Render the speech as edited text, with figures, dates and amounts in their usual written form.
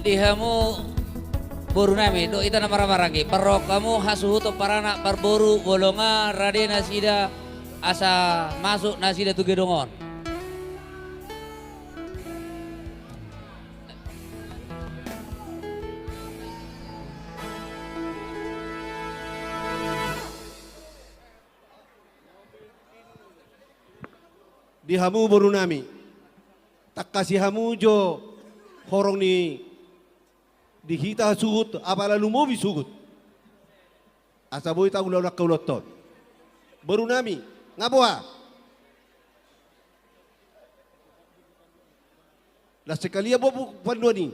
dihamu boru nami do ita nama ramaragi parok kamu hasuhu to parana parboru bolonga rade nasida asa masuk nasida tu gedongon. Di hamu boru nami tak kasih hamu jo horong ni dihita sugut apala lumobi sugut asa boy tahu lawan kauloton boru nami ngaboa la sekalia bobu pandoni